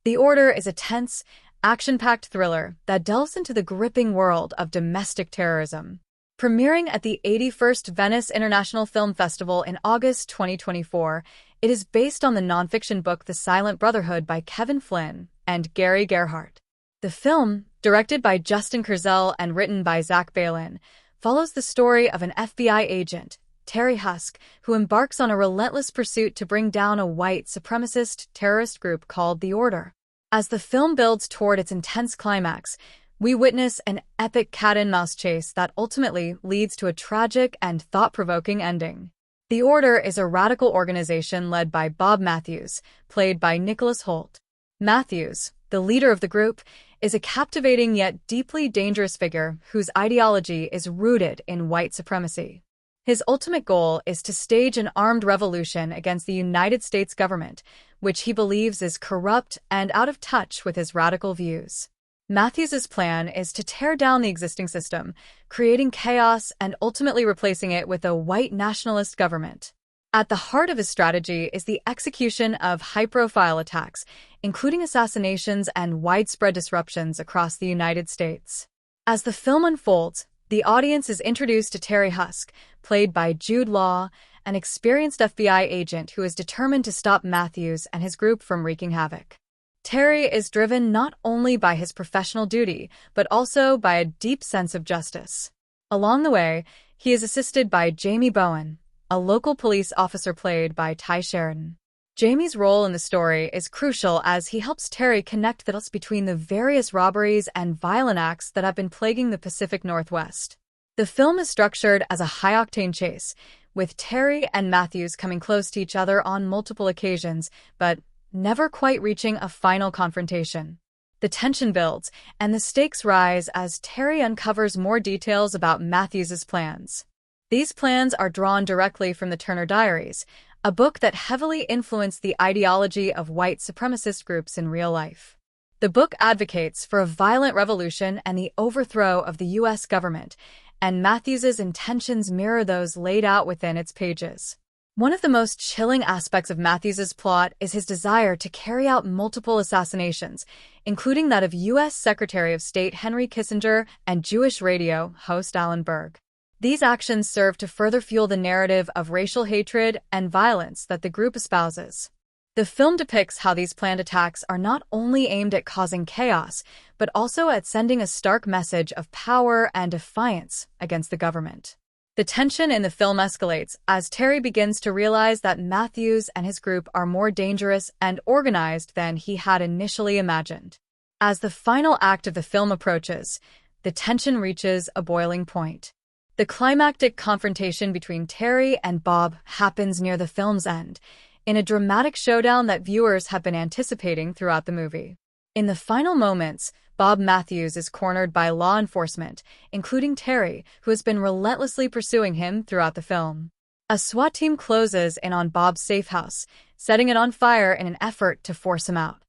The Order is a tense, action-packed thriller that delves into the gripping world of domestic terrorism. Premiering at the 81st Venice International Film Festival in August 2024, it is based on the nonfiction book The Silent Brotherhood by Kevin Flynn and Gary Gerhardt. The film, directed by Justin Kurzel and written by Zach Baylin, follows the story of an FBI agent, Terry Husk, who embarks on a relentless pursuit to bring down a white supremacist terrorist group called The Order. As the film builds toward its intense climax, we witness an epic cat-and-mouse chase that ultimately leads to a tragic and thought-provoking ending. The Order is a radical organization led by Bob Matthews, played by Nicholas Hoult. Matthews, the leader of the group, is a captivating yet deeply dangerous figure whose ideology is rooted in white supremacy. His ultimate goal is to stage an armed revolution against the United States government, which he believes is corrupt and out of touch with his radical views. Matthews's plan is to tear down the existing system, creating chaos and ultimately replacing it with a white nationalist government. At the heart of his strategy is the execution of high-profile attacks, including assassinations and widespread disruptions across the United States. As the film unfolds, the audience is introduced to Terry Husk, played by Jude Law, an experienced FBI agent who is determined to stop Matthews and his group from wreaking havoc. Terry is driven not only by his professional duty, but also by a deep sense of justice. Along the way, he is assisted by Jamie Bowen, a local police officer played by Ty Sheridan. Jamie's role in the story is crucial as he helps Terry connect the dots between the various robberies and violent acts that have been plaguing the Pacific Northwest. The film is structured as a high-octane chase, with Terry and Matthews coming close to each other on multiple occasions, but never quite reaching a final confrontation. The tension builds, and the stakes rise as Terry uncovers more details about Matthews's plans. These plans are drawn directly from the Turner Diaries, a book that heavily influenced the ideology of white supremacist groups in real life. The book advocates for a violent revolution and the overthrow of the U.S. government, and Matthews's intentions mirror those laid out within its pages. One of the most chilling aspects of Matthews's plot is his desire to carry out multiple assassinations, including that of U.S. Secretary of State Henry Kissinger and Jewish radio host Alan Berg. These actions serve to further fuel the narrative of racial hatred and violence that the group espouses. The film depicts how these planned attacks are not only aimed at causing chaos, but also at sending a stark message of power and defiance against the government. The tension in the film escalates as Terry begins to realize that Matthews and his group are more dangerous and organized than he had initially imagined. As the final act of the film approaches, the tension reaches a boiling point. The climactic confrontation between Terry and Bob happens near the film's end, in a dramatic showdown that viewers have been anticipating throughout the movie. In the final moments, Bob Matthews is cornered by law enforcement, including Terry, who has been relentlessly pursuing him throughout the film. A SWAT team closes in on Bob's safe house, setting it on fire in an effort to force him out.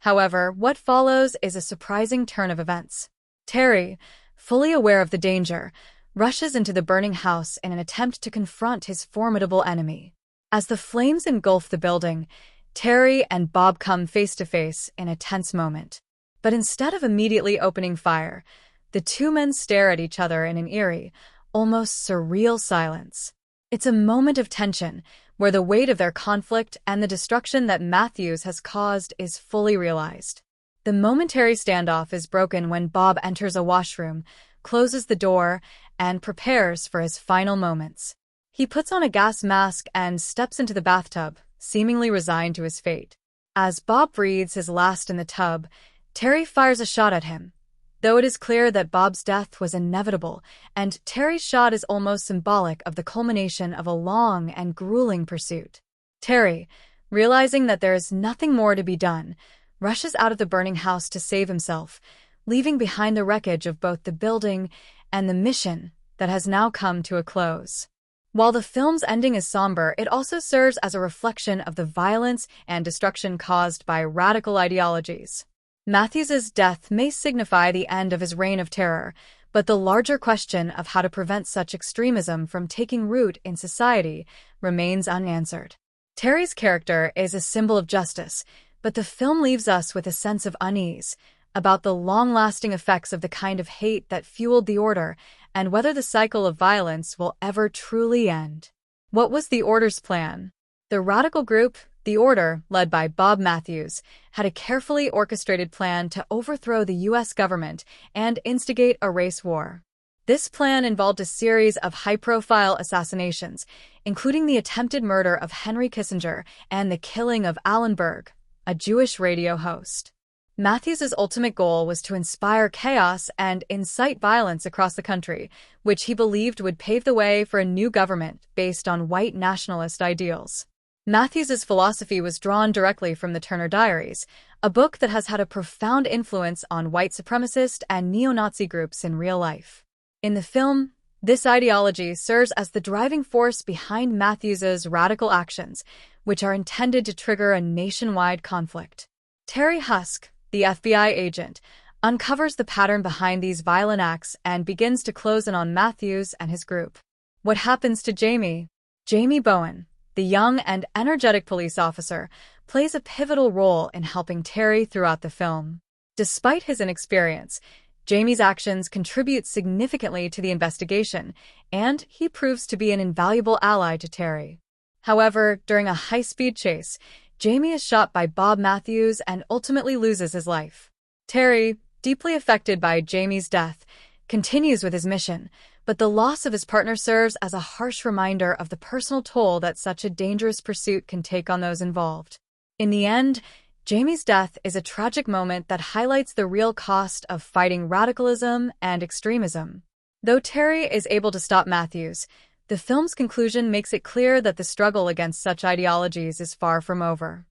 However, what follows is a surprising turn of events. Terry, fully aware of the danger, rushes into the burning house in an attempt to confront his formidable enemy. As the flames engulf the building, Terry and Bob come face to face in a tense moment. But instead of immediately opening fire, the two men stare at each other in an eerie, almost surreal silence. It's a moment of tension, where the weight of their conflict and the destruction that Matthews has caused is fully realized. The momentary standoff is broken when Bob enters a washroom, closes the door, and prepares for his final moments. He puts on a gas mask and steps into the bathtub, seemingly resigned to his fate. As Bob breathes his last in the tub, Terry fires a shot at him. Though it is clear that Bob's death was inevitable, and Terry's shot is almost symbolic of the culmination of a long and grueling pursuit. Terry, realizing that there is nothing more to be done, rushes out of the burning house to save himself, leaving behind the wreckage of both the building and the mission that has now come to a close. While the film's ending is somber, it also serves as a reflection of the violence and destruction caused by radical ideologies. Matthews's death may signify the end of his reign of terror, but the larger question of how to prevent such extremism from taking root in society remains unanswered. Terry's character is a symbol of justice, But the film leaves us with a sense of unease about the long-lasting effects of the kind of hate that fueled the Order and whether the cycle of violence will ever truly end. What was the Order's plan? The radical group, the Order, led by Bob Matthews, had a carefully orchestrated plan to overthrow the U.S. government and instigate a race war. This plan involved a series of high-profile assassinations, including the attempted murder of Henry Kissinger and the killing of Alan Berg, a Jewish radio host. Matthews's ultimate goal was to inspire chaos and incite violence across the country, which he believed would pave the way for a new government based on white nationalist ideals. Matthews's philosophy was drawn directly from the Turner Diaries, a book that has had a profound influence on white supremacist and neo-Nazi groups in real life. In the film, this ideology serves as the driving force behind Matthews's radical actions, which are intended to trigger a nationwide conflict. Terry Husk, the FBI agent, uncovers the pattern behind these violent acts and begins to close in on Matthews and his group. What happens to Jamie? Jamie Bowen, the young and energetic police officer, plays a pivotal role in helping Terry throughout the film. Despite his inexperience, Jamie's actions contribute significantly to the investigation, and he proves to be an invaluable ally to Terry. However, during a high-speed chase, Jamie is shot by Bob Matthews and ultimately loses his life. Terry, deeply affected by Jamie's death, continues with his mission, but the loss of his partner serves as a harsh reminder of the personal toll that such a dangerous pursuit can take on those involved. In the end, Jamie's death is a tragic moment that highlights the real cost of fighting radicalism and extremism. Though Terry is able to stop Matthews, the film's conclusion makes it clear that the struggle against such ideologies is far from over.